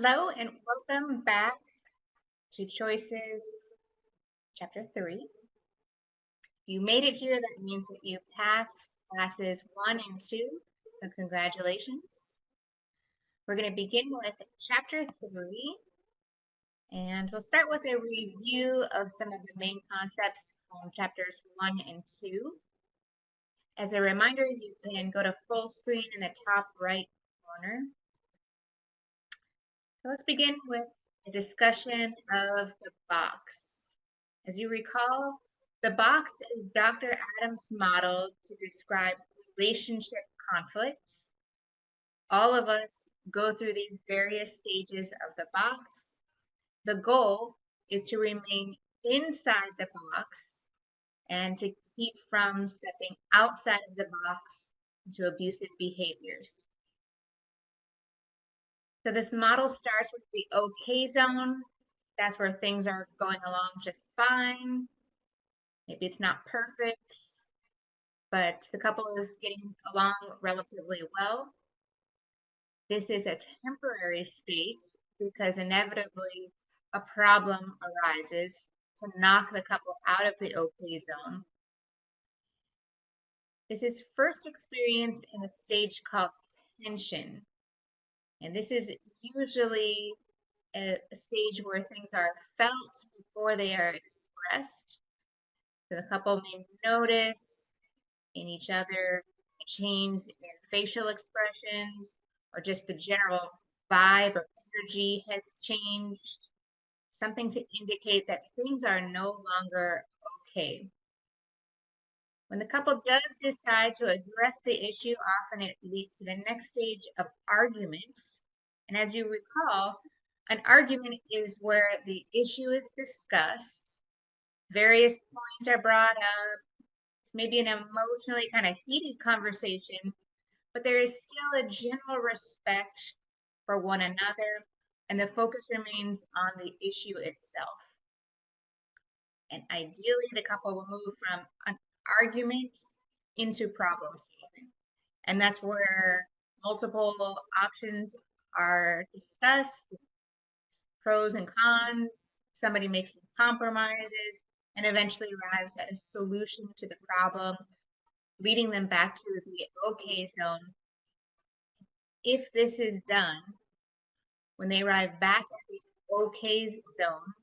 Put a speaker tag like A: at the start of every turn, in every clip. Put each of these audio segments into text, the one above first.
A: Hello and welcome back to Choices Chapter 3. You made it here, that means that you passed classes 1 and 2, so congratulations. We're going to begin with Chapter 3, and we'll start with a review of some of the main concepts from Chapters 1 and 2. As a reminder, you can go to full screen in the top right corner. So let's begin with a discussion of the box. As you recall, the box is Dr. Adams' model to describe relationship conflicts. All of us go through these various stages of the box. The goal is to remain inside the box and to keep from stepping outside of the box into abusive behaviors. So this model starts with the okay zone. That's where things are going along just fine. Maybe it's not perfect, but the couple is getting along relatively well. This is a temporary state because inevitably a problem arises to knock the couple out of the okay zone. This is first experienced in a stage called tension. And this is usually a stage where things are felt before they are expressed. So the couple may notice in each other a change in facial expressions or just the general vibe or energy has changed, something to indicate that things are no longer okay. When the couple does decide to address the issue, often it leads to the next stage of argument. And as you recall, an argument is where the issue is discussed, various points are brought up, it's maybe an emotionally kind of heated conversation, but there is still a general respect for one another, and the focus remains on the issue itself. And ideally, the couple will move from an argument into problem solving. And that's where multiple options are discussed, pros and cons, somebody makes some compromises, and eventually arrives at a solution to the problem, leading them back to the okay zone. If this is done, when they arrive back at the okay zone,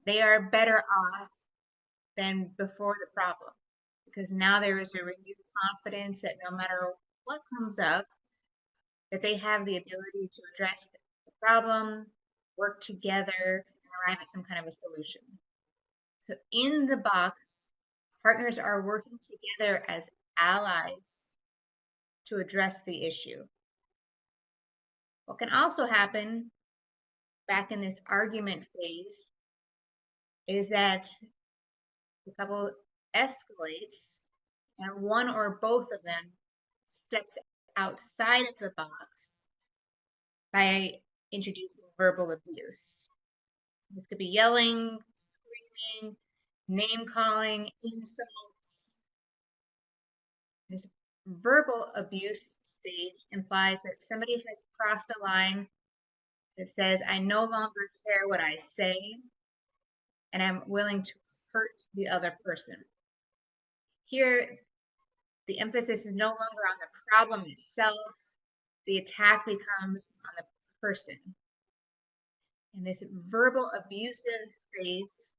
A: they are better off than before the problem, because now there is a renewed confidence that no matter what comes up, that they have the ability to address the problem, work together, and arrive at some kind of a solution. So in the box, partners are working together as allies to address the issue. What can also happen back in this argument phase is that the couple escalates and one or both of them steps outside of the box by introducing verbal abuse. This could be yelling, screaming, name calling, insults. This verbal abuse stage implies that somebody has crossed a line that says, I no longer care what I say, and I'm willing to hurt the other person. Here, the emphasis is no longer on the problem itself, the attack becomes on the person. And this verbal abusive phase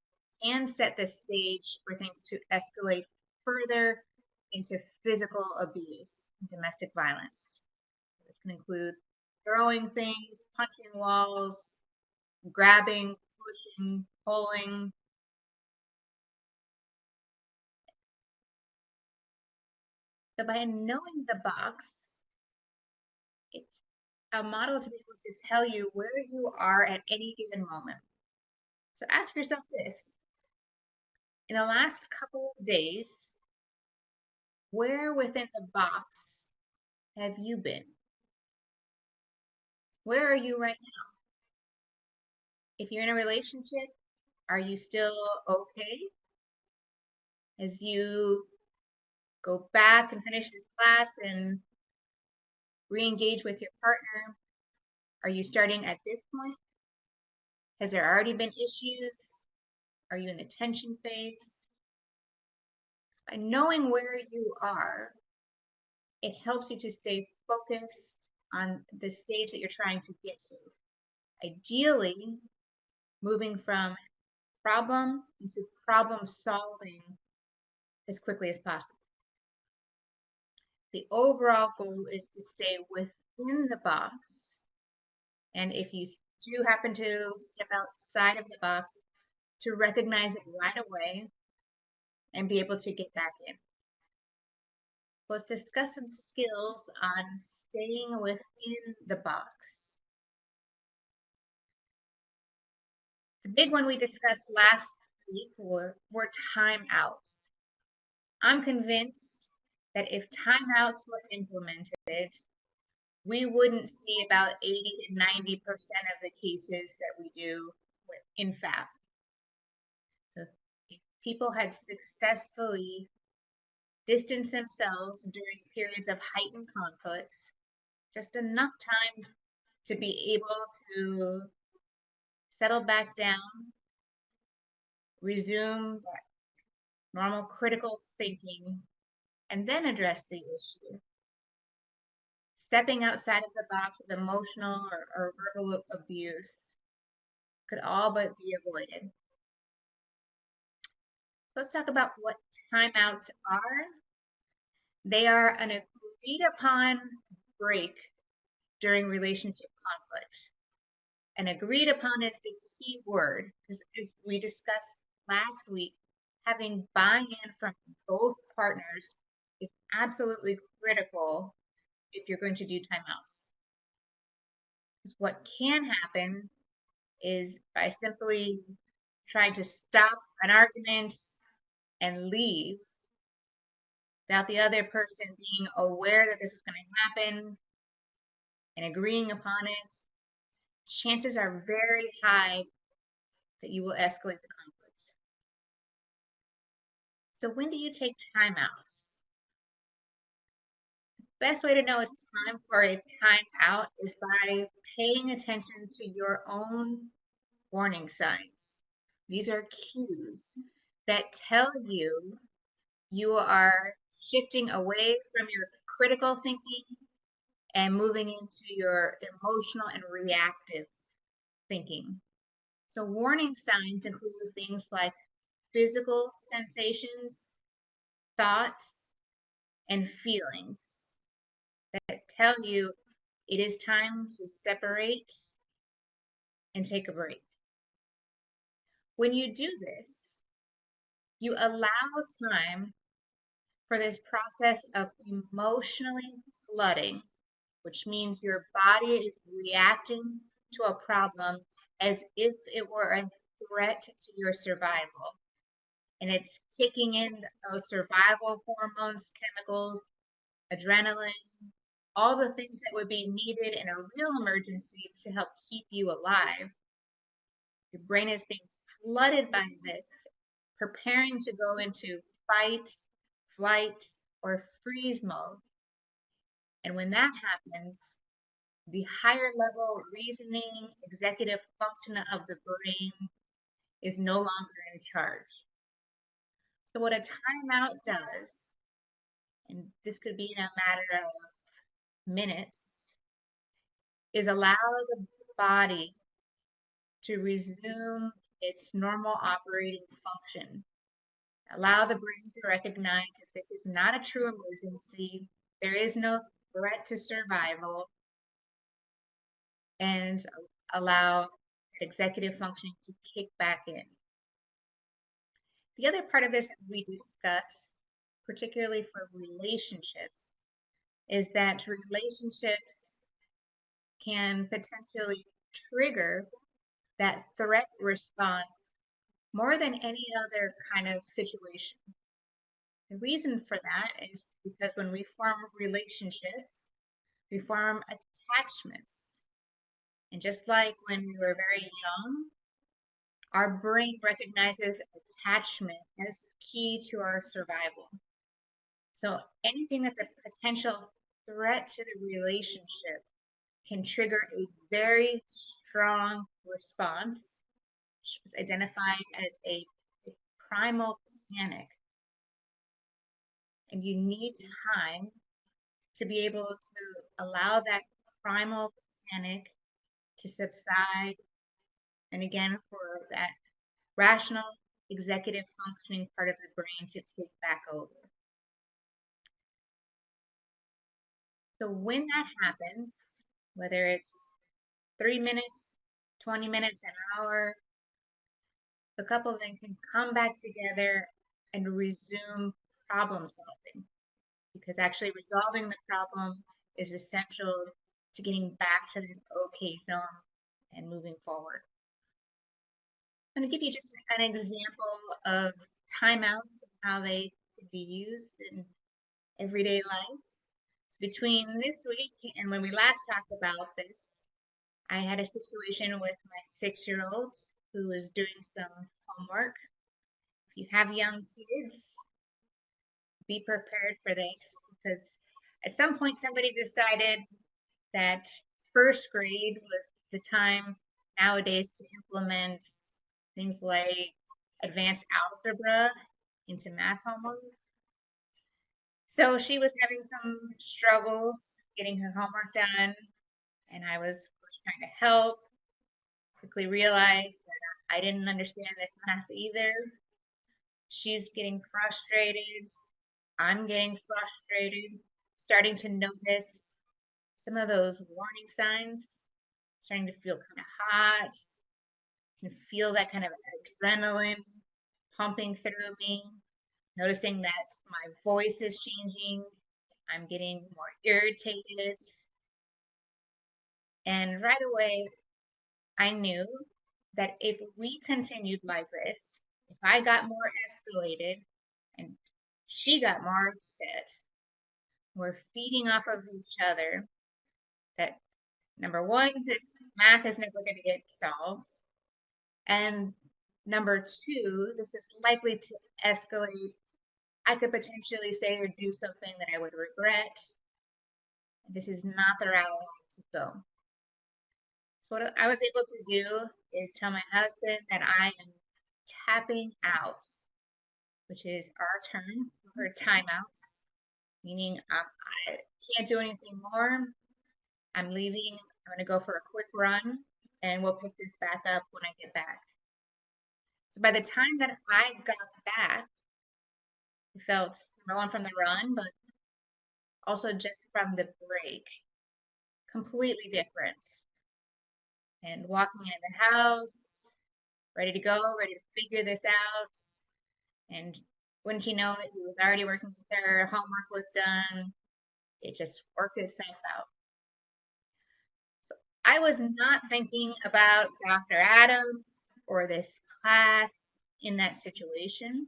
A: can set the stage for things to escalate further into physical abuse and domestic violence. This can include throwing things, punching walls, grabbing, pushing, pulling. So by knowing the box, it's a model to be able to tell you where you are at any given moment. So ask yourself this. In the last couple of days, where within the box have you been? Where are you right now? If you're in a relationship, are you still okay? As you go back and finish this class and re-engage with your partner, Are you starting at this point? Has there already been issues? Are you in the tension phase? By knowing where you are, it helps you to stay focused on the stage that you're trying to get to. Ideally, moving from problem into problem solving as quickly as possible. The overall goal is to stay within the box. And if you do happen to step outside of the box, to recognize it right away and be able to get back in. Let's discuss some skills on staying within the box. The big one we discussed last week were timeouts. I'm convinced that if timeouts were implemented, we wouldn't see about 80 to 90% of the cases that we do in FAP. So if people had successfully distanced themselves during periods of heightened conflicts, just enough time to be able to settle back down, resume that normal critical thinking, and then address the issue. Stepping outside of the box with emotional or verbal abuse could all but be avoided. Let's talk about what timeouts are. They are an agreed upon break during relationship conflicts. And agreed upon is the key word, because as we discussed last week, having buy-in from both partners is absolutely critical if you're going to do timeouts. Because what can happen is by simply trying to stop an argument and leave without the other person being aware that this was going to happen and agreeing upon it, chances are very high that you will escalate the conflict. So when do you take timeouts? The best way to know it's time for a timeout is by paying attention to your own warning signs. These are cues that tell you you are shifting away from your critical thinking and moving into your emotional and reactive thinking. So warning signs include things like physical sensations, thoughts, and feelings that tell you it is time to separate and take a break. When you do this, you allow time for this process of emotionally flooding, which means your body is reacting to a problem as if it were a threat to your survival. And it's kicking in those survival hormones, chemicals, adrenaline, all the things that would be needed in a real emergency to help keep you alive. Your brain is being flooded by this, preparing to go into fight, flight, or freeze mode. And when that happens, the higher level reasoning, executive function of the brain is no longer in charge. So what a timeout does, and this could be in a matter of minutes, is allow the body to resume its normal operating function. Allow the brain to recognize that this is not a true emergency, there is no threat to survival, and allow executive functioning to kick back in. The other part of this we discuss, particularly for relationships, is that relationships can potentially trigger that threat response more than any other kind of situation. The reason for that is because when we form relationships, we form attachments. And just like when we were very young, our brain recognizes attachment as key to our survival. So anything that's a potential threat to the relationship can trigger a very strong response, which was identified as a primal panic. And you need time to be able to allow that primal panic to subside. And again, for that rational executive functioning part of the brain to take back over. So when that happens, whether it's 3 minutes, 20 minutes, an hour, the couple then can come back together and resume problem solving, because actually resolving the problem is essential to getting back to the okay zone and moving forward. I'm going to give you just an example of timeouts and how they can be used in everyday life. So between this week and when we last talked about this, I had a situation with my 6-year-old who was doing some homework. If you have young kids, be prepared for this, because at some point somebody decided that first grade was the time nowadays to implement things like advanced algebra into math homework. So she was having some struggles getting her homework done, and I was, of course, trying to help. Quickly realized that I didn't understand this math either. She's getting frustrated. I'm getting frustrated, starting to notice some of those warning signs, starting to feel kind of hot, can feel that kind of adrenaline pumping through me, noticing that my voice is changing, I'm getting more irritated. And right away, I knew that if we continued like this, if I got more escalated and she got more upset, we're feeding off of each other, that number one, this math is never going to get solved. And number two, this is likely to escalate. I could potentially say or do something that I would regret. This is not the route I want to go. So what I was able to do is tell my husband that I am tapping out, which is our term for timeouts, meaning I can't do anything more. I'm leaving. I'm going to go for a quick run, and we'll pick this back up when I get back. So by the time that I got back, I felt number one from the run, but also just from the break, completely different. And walking in the house, ready to go, ready to figure this out. And wouldn't you know it, he was already working with her, homework was done. It just worked itself out. So I was not thinking about Dr. Adams or this class in that situation.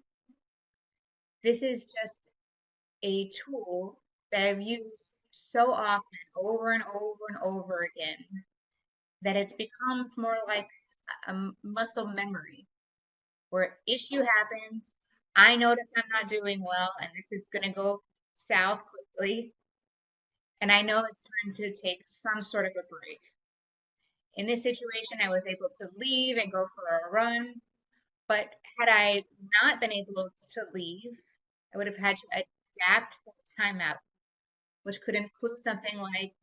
A: This is just a tool that I've used so often, over and over and over again, that it becomes more like a muscle memory, where issue happens, I notice I'm not doing well, and this is going to go south quickly, and I know it's time to take some sort of a break. In this situation, I was able to leave and go for a run, but had I not been able to leave, I would have had to adapt the timeout, which could include something like,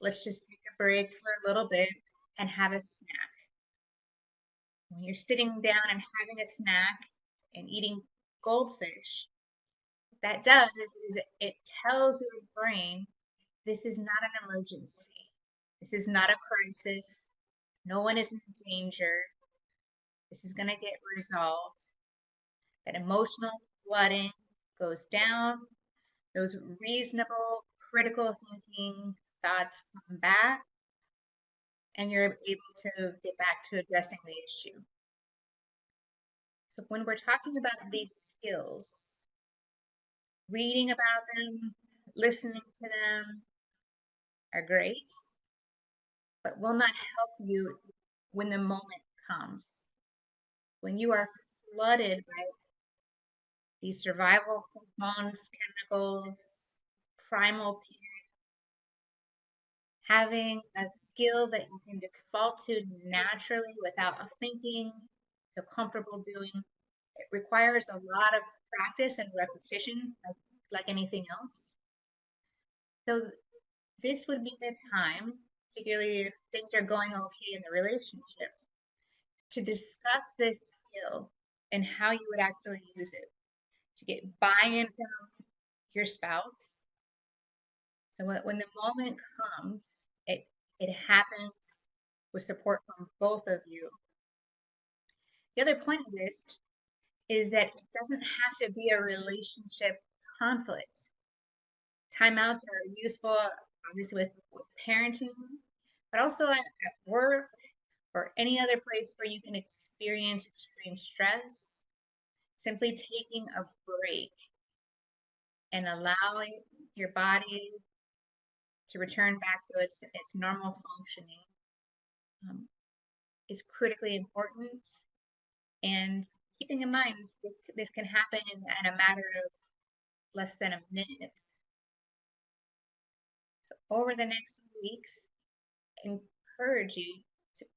A: let's just take a break for a little bit and have a snack. When you're sitting down and having a snack and eating goldfish, what that does is it tells your brain this is not an emergency. This is not a crisis. No one is in danger. This is going to get resolved. That emotional flooding goes down. Those reasonable, critical thinking thoughts come back, and you're able to get back to addressing the issue. So when we're talking about these skills, reading about them, listening to them are great, but will not help you when the moment comes. When you are flooded by these survival hormones, chemicals, primal panic, having a skill that you can default to naturally without thinking, feel comfortable doing. It requires a lot of practice and repetition, like anything else. So this would be the time, particularly if things are going okay in the relationship, to discuss this skill and how you would actually use it to get buy-in from your spouse. So when the moment comes, it happens with support from both of you. The other point of this is that it doesn't have to be a relationship conflict. Timeouts are useful, obviously, with parenting, but also at work or any other place where you can experience extreme stress. Simply taking a break and allowing your body to return back to its normal functioning um, is critically important. And keeping in mind, this can happen in a matter of less than a minute. So over the next weeks, encourage you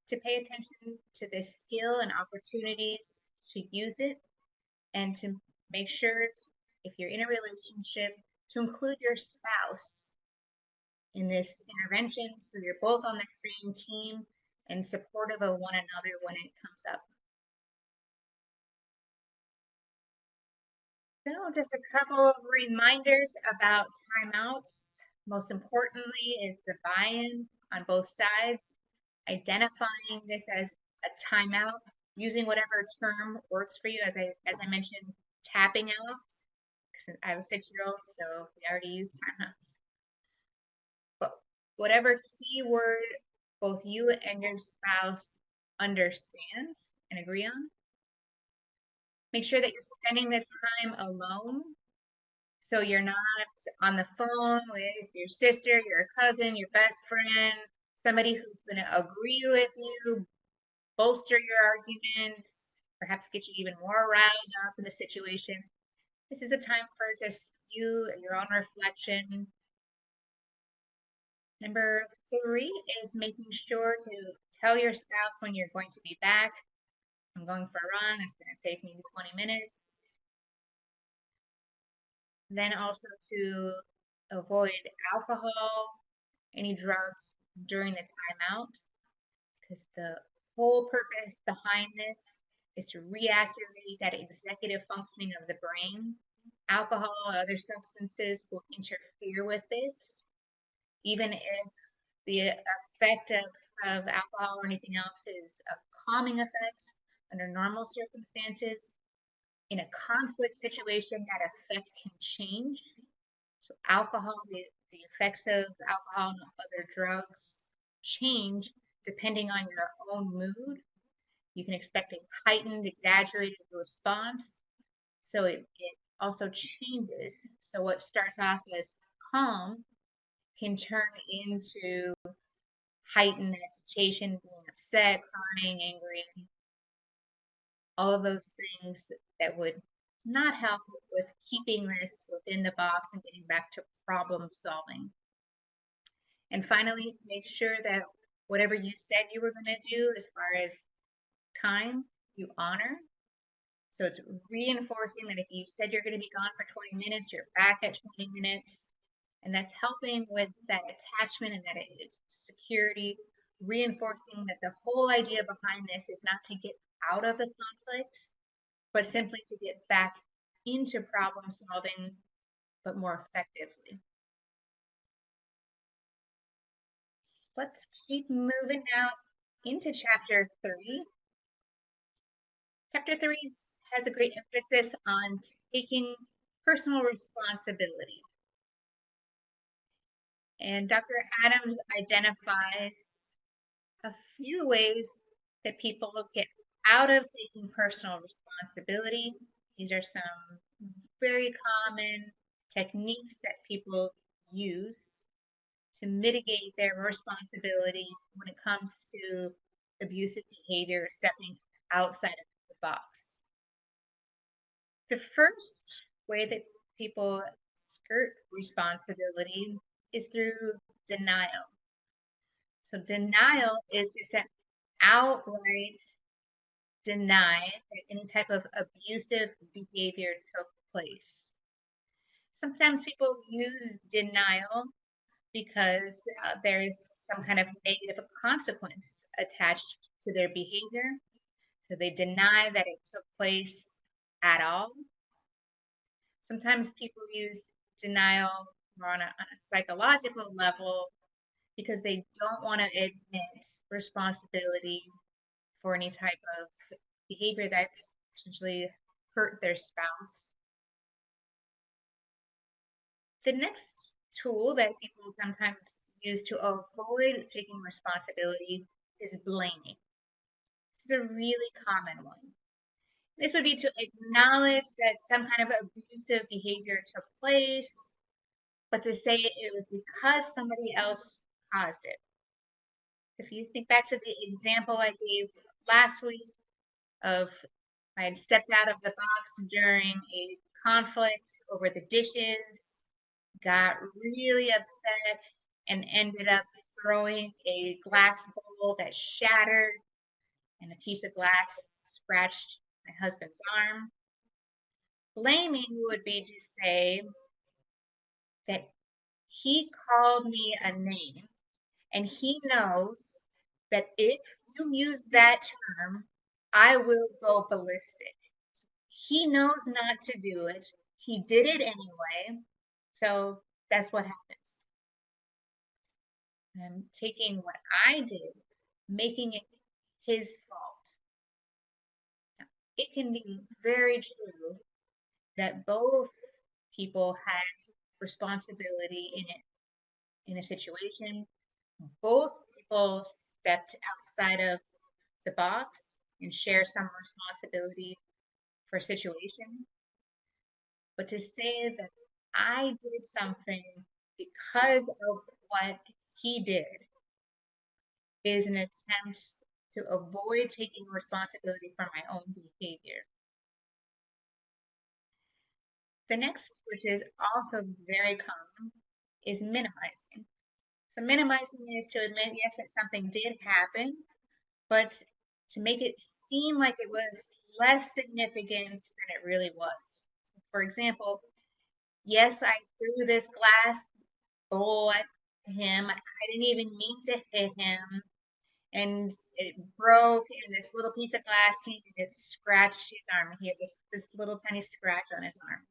A: to pay attention to this skill and opportunities to use it, and to make sure, if you're in a relationship, to include your spouse in this intervention so you're both on the same team and supportive of one another when it comes up. So just a couple of reminders about timeouts. Most importantly is the buy-in on both sides, identifying this as a timeout, using whatever term works for you. As I mentioned, tapping out, because I have a 6-year-old, so we already use timeouts. But whatever keyword both you and your spouse understand and agree on, make sure that you're spending the time alone. So you're not on the phone with your sister, your cousin, your best friend, somebody who's going to agree with you, bolster your arguments, perhaps get you even more riled up in the situation. This is a time for just you and your own reflection. Number 3 is making sure to tell your spouse when you're going to be back. I'm going for a run. It's going to take me 20 minutes. Then also to avoid alcohol, any drugs during the timeout, because the whole purpose behind this is to reactivate that executive functioning of the brain. Alcohol or other substances will interfere with this, even if the effect of alcohol or anything else is a calming effect under normal circumstances. In a conflict situation, that effect can change. So alcohol, the effects of alcohol and other drugs change depending on your own mood. You can expect a heightened, exaggerated response. So it also changes. So what starts off as calm can turn into heightened agitation, being upset, crying, angry, all of those things that would not help with keeping this within the box and getting back to problem solving. And finally, make sure that whatever you said you were going to do as far as time, you honor. So it's reinforcing that if you said you're going to be gone for 20 minutes, you're back at 20 minutes. And that's helping with that attachment and that security, reinforcing that the whole idea behind this is not to get out of the conflict, but simply to get back into problem solving, but more effectively. Let's keep moving now into chapter 3. Chapter 3 has a great emphasis on taking personal responsibility. And Dr. Adams identifies a few ways that people get out of taking personal responsibility. These are some very common techniques that people use to mitigate their responsibility when it comes to abusive behavior, stepping outside of the box. The first way that people skirt responsibility is through denial. So denial is just an outright deny that any type of abusive behavior took place. Sometimes people use denial because there is some kind of negative consequence attached to their behavior. So they deny that it took place at all. Sometimes people use denial more on a psychological level because they don't want to admit responsibility for any type of behavior that's potentially hurt their spouse. The next tool that people sometimes use to avoid taking responsibility is blaming. This is a really common one. This would be to acknowledge that some kind of abusive behavior took place, but to say it was because somebody else caused it. If you think back to the example I gave last week of I had stepped out of the box during a conflict over the dishes, got really upset, and ended up throwing a glass bowl that shattered, and a piece of glass scratched my husband's arm. Blaming would be to say that he called me a name, and he knows that if you use that term, I will go ballistic. He knows not to do it. He did it anyway. So that's what happens. I'm taking what I did, making it his fault. Now, it can be very true that both people had responsibility in it in a situation. Both people stepped outside of the box and share some responsibility for a situation. But to say that I did something because of what he did is an attempt to avoid taking responsibility for my own behavior. The next, which is also very common, is minimizing. So minimizing is to admit, yes, that something did happen, but to make it seem like it was less significant than it really was. For example, yes, I threw this glass bowl at him. I didn't even mean to hit him. And it broke, and this little piece of glass came and it scratched his arm. He had this little tiny scratch on his arm.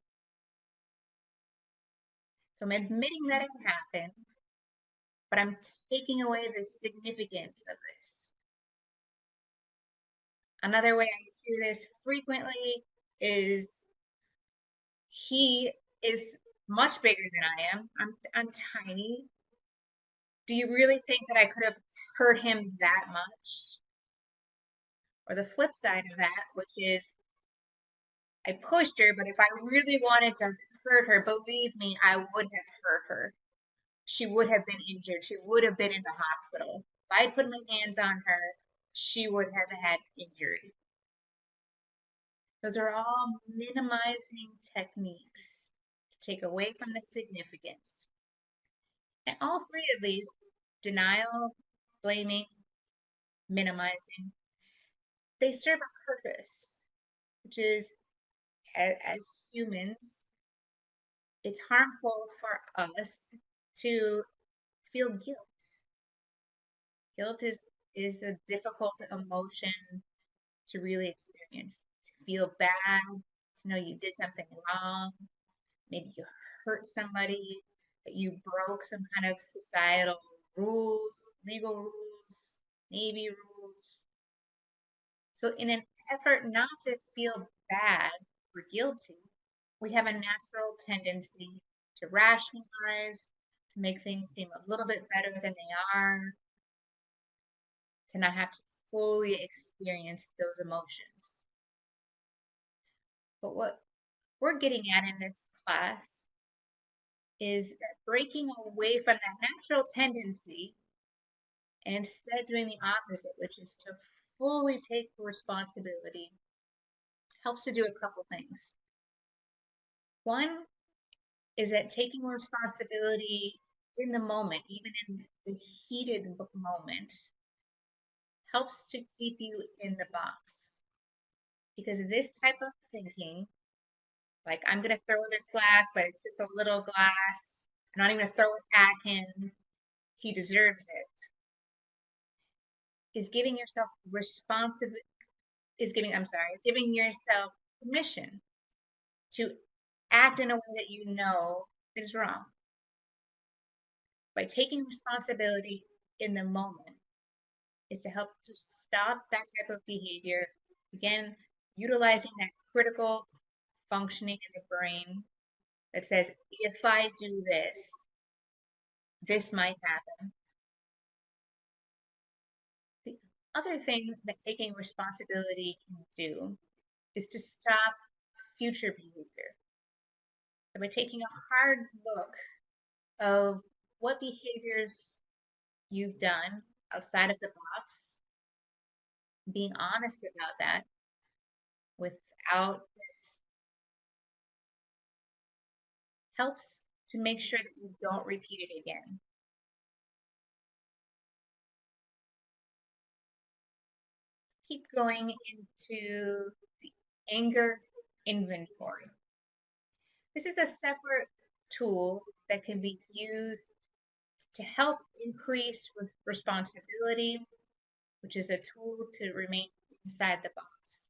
A: So I'm admitting that it happened, but I'm taking away the significance of this. Another way I hear this frequently is he is much bigger than I am. I'm tiny. Do you really think that I could have hurt him that much? Or the flip side of that, which is I pushed her, but if I really wanted to hurt her, believe me, I would have hurt her. She would have been injured. She would have been in the hospital. If I had put my hands on her, she would have had injury. Those are all minimizing techniques to take away from the significance. And all three of these, denial, blaming, minimizing, they serve a purpose, which is as humans, it's harmful for us to feel guilt. Guilt is a difficult emotion to really experience. To feel bad, to know you did something wrong, maybe you hurt somebody, that you broke some kind of societal rules, legal rules, Navy rules. So in an effort not to feel bad or guilty, we have a natural tendency to rationalize, to make things seem a little bit better than they are, to not have to fully experience those emotions. But what we're getting at in this class is that breaking away from that natural tendency and instead doing the opposite, which is to fully take responsibility, helps to do a couple things. One is that taking responsibility in the moment, even in the heated moment, helps to keep you in the box. Because this type of thinking, like I'm gonna throw this glass, but it's just a little glass. I'm not even gonna throw it at him. He deserves it. Is giving yourself responsibility. Is giving yourself permission to act in a way that you know is wrong. By taking responsibility in the moment is to help to stop that type of behavior. Again, utilizing that critical functioning in the brain that says, if I do this, this might happen. The other thing that taking responsibility can do is to stop future behavior. So by taking a hard look of what behaviors you've done outside of the box, being honest about that without this helps to make sure that you don't repeat it again. Keep going into the anger inventory. This is a separate tool that can be used to help increase responsibility, which is a tool to remain inside the box.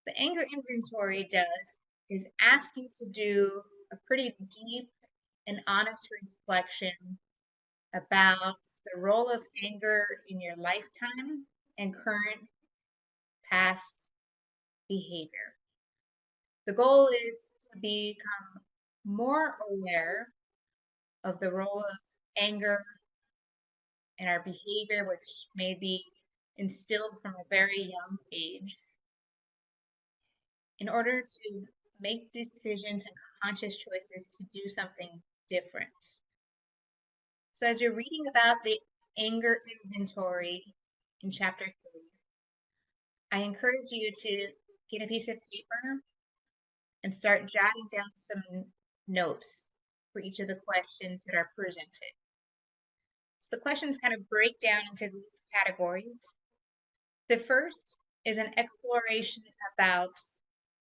A: The anger inventory does is ask you to do a pretty deep and honest reflection about the role of anger in your lifetime and current past behavior. The goal is to become more aware of the role of anger in our behavior, which may be instilled from a very young age, in order to make decisions and conscious choices to do something different. So, as you're reading about the anger inventory in chapter 3, I encourage you to get a piece of paper and start jotting down some notes for each of the questions that are presented. So the questions kind of break down into these categories. The first is an exploration about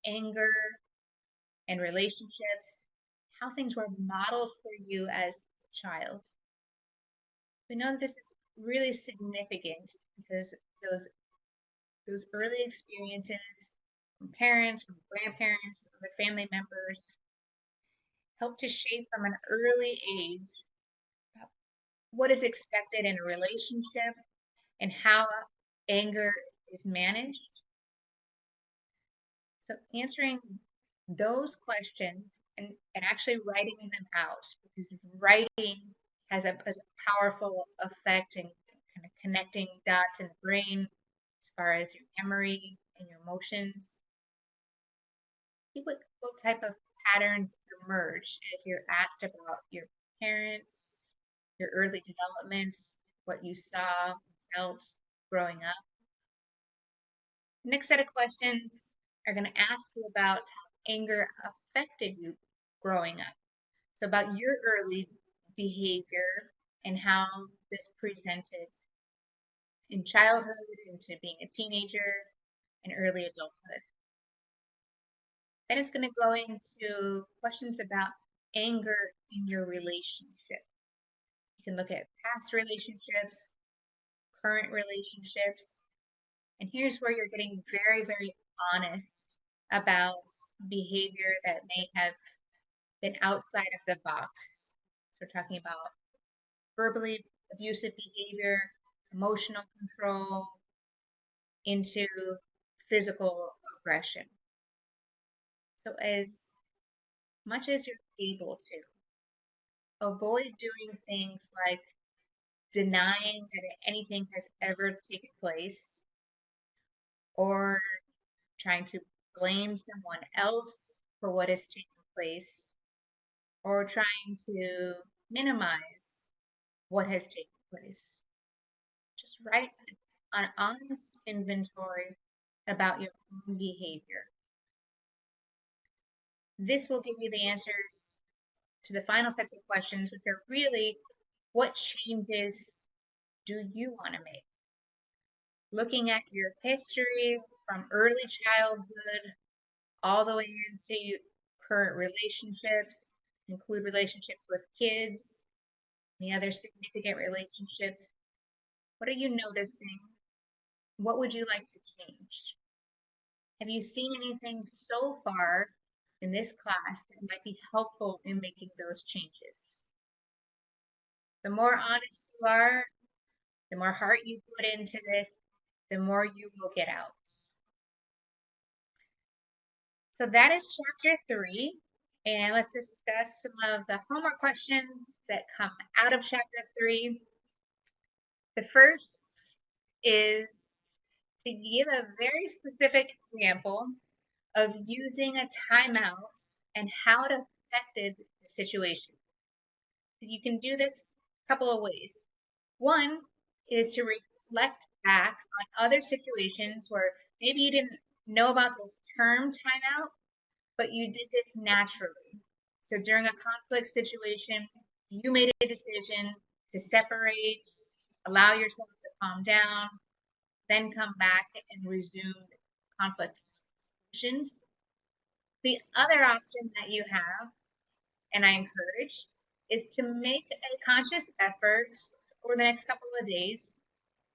A: anger and relationships, how things were modeled for you as a child. We know that this is really significant because those early experiences from parents, from grandparents, other family members help to shape from an early age what is expected in a relationship and how anger is managed. So answering those questions and actually writing them out, because writing has a powerful effect in kind of connecting dots in the brain as far as your memory and your emotions. See what type of patterns emerge as you're asked about your parents, your early development, what you saw, felt growing up. The next set of questions are going to ask you about how anger affected you growing up. So about your early behavior and how this presented in childhood into being a teenager and early adulthood. Then it's going to go into questions about anger in your relationship. You can look at past relationships, current relationships, and here's where you're getting very, very honest about behavior that may have been outside of the box. So we're talking about verbally abusive behavior, emotional control, into physical aggression. So as much as you're able to, avoid doing things like denying that anything has ever taken place or trying to blame someone else for what has taken place or trying to minimize what has taken place. Just write an honest inventory about your own behavior. This will give you the answers to the final sets of questions, which are really, what changes do you want to make? Looking at your history from early childhood all the way into current relationships, include relationships with kids, any other significant relationships. What are you noticing? What would you like to change? Have you seen anything so far in this class that might be helpful in making those changes? The more honest you are, the more heart you put into this, the more you will get out. So that is chapter 3. And let's discuss some of the homework questions that come out of chapter 3. The first is to give a very specific example of using a timeout and how it affected the situation. You can do this a couple of ways. One is to reflect back on other situations where maybe you didn't know about this term timeout, but you did this naturally. So during a conflict situation, you made a decision to separate, allow yourself to calm down, then come back and resume conflict solutions. The other option that you have, and I encourage, is to make a conscious effort over the next couple of days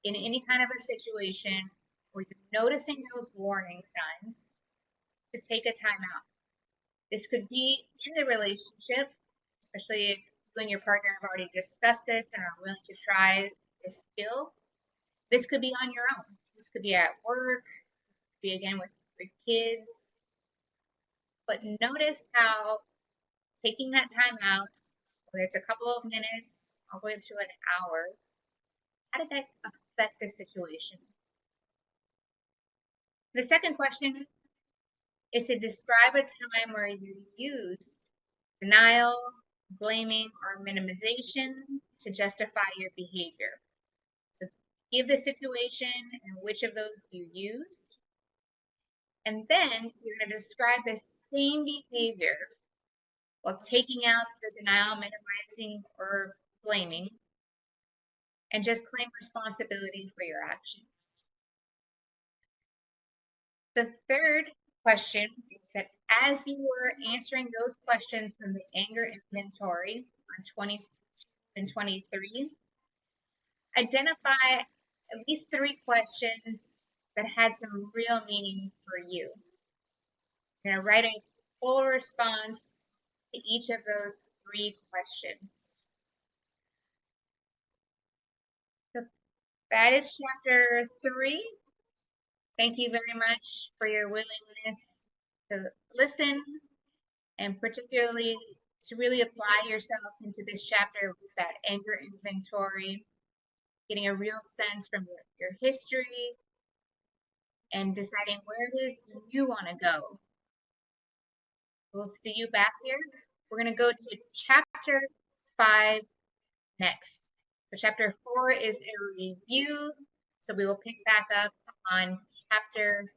A: in any kind of a situation where you're noticing those warning signs to take a time out. This could be in the relationship, especially if you and your partner have already discussed this and are willing to try this skill. This could be on your own. This could be at work, this could be again with kids. But notice how taking that time out, whether it's a couple of minutes all the way up to an hour, how did that affect the situation? The second question is to describe a time where you used denial, blaming, or minimization to justify your behavior. So give the situation and which of those you used. And then you're going to describe the same behavior while taking out the denial, minimizing, or blaming, and just claim responsibility for your actions. The third question is that as you were answering those questions from the anger inventory on 20 and 23, identify at least 3 questions that had some real meaning for you. You're going to write a full response to each of those 3 questions. So that is chapter 3. Thank you very much for your willingness to listen and particularly to really apply yourself into this chapter with that anger inventory, getting a real sense from your history and deciding where it is you want to go. We'll see you back here. We're going to go to chapter 5 next. So chapter 4 is a review. So we will pick back up on chapter